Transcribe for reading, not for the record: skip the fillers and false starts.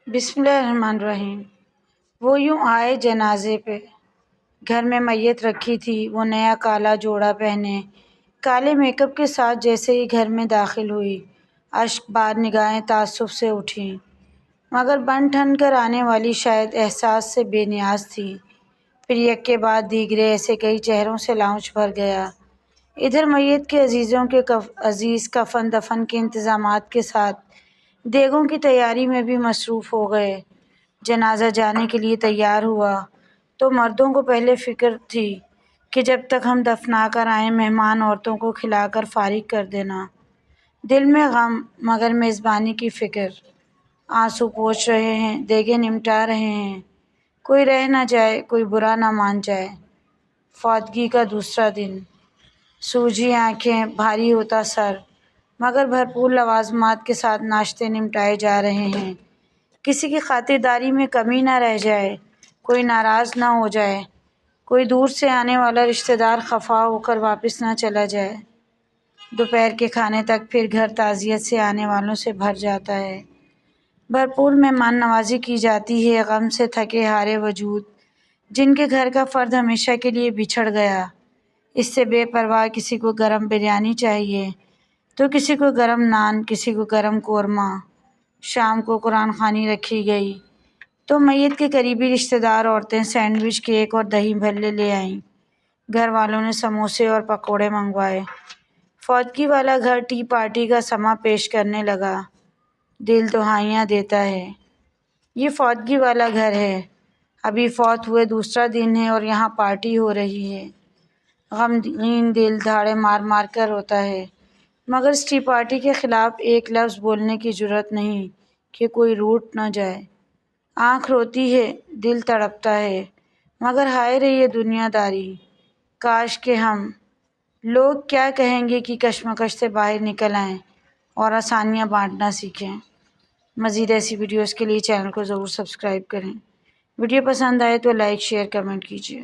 بسم اللہ الرحمن الرحیم۔ وہ یوں آئے جنازے پہ، گھر میں میت رکھی تھی وہ نیا کالا جوڑا پہنے، کالے میک اپ کے ساتھ جیسے ہی گھر میں داخل ہوئی، اشک بار نگاہیں تعصب سے اٹھیں، مگر بن ٹھن کر آنے والی شاید احساس سے بے نیاز تھی۔ پھر یک کے بعد دیگرے ایسے کئی چہروں سے لاؤنچ بھر گیا۔ ادھر میت کے عزیزوں کے عزیز کفن دفن کے انتظامات کے ساتھ دیگوں کی تیاری میں بھی مصروف ہو گئے۔ جنازہ جانے کے لیے تیار ہوا تو مردوں کو پہلے فکر تھی کہ جب تک ہم دفنا کر آئیں مہمان عورتوں کو کھلا کر فارغ کر دینا۔ دل میں غم مگر میزبانی کی فکر، آنسو پوچھ رہے ہیں، دیگیں نمٹا رہے ہیں، کوئی رہ نہ جائے، کوئی برا نہ مان جائے۔ فوتگی کا دوسرا دن، سوجھی آنکھیں، بھاری ہوتا سر، مگر بھرپور لوازمات کے ساتھ ناشتے نمٹائے جا رہے ہیں۔ کسی کی خاطرداری میں کمی نہ رہ جائے، کوئی ناراض نہ ہو جائے، کوئی دور سے آنے والا رشتہ دار خفا ہو کر واپس نہ چلا جائے۔ دوپہر کے کھانے تک پھر گھر تعزیت سے آنے والوں سے بھر جاتا ہے، بھرپور مہمان نوازی کی جاتی ہے غم سے تھکے ہارے وجود جن کے گھر کا فرد ہمیشہ کے لیے بچھڑ گیا۔ اس سے بے پرواہ کسی کو گرم بریانی چاہیے تو کسی کو گرم نان، کسی کو گرم قورمہ۔ شام کو قرآن خوانی رکھی گئی تو میت کے قریبی رشتہ دار عورتیں سینڈوچ، کیک اور دہی بھلے لے آئیں، گھر والوں نے سموسے اور پکوڑے منگوائے۔ فوتگی والا گھر ٹی پارٹی کا سماں پیش کرنے لگا، دل دہائیاں دیتا ہے۔ یہ فوتگی والا گھر ہے، ابھی فوت ہوئے دوسرا دن ہے اور یہاں پارٹی ہو رہی ہے۔ غمگین دل دھاڑے مار مار کر روتا ہے، مگر اس ٹی پارٹی کے خلاف ایک لفظ بولنے کی جرأت نہیں کہ کوئی روٹھ نہ جائے۔ آنکھ روتی ہے، دل تڑپتا ہے، مگر ہائے رے یہ دنیا داری، کاش کہ ہم لوگ کیا کہیں گے کی کشمکش سے باہر نکل آئیں اور آسانیاں بانٹنا سیکھیں۔ مزید ایسی ویڈیوز کے لیے چینل کو ضرور سبسکرائب کریں۔ ویڈیو پسند آئے تو لائک، شیئر، کمنٹ کیجیے۔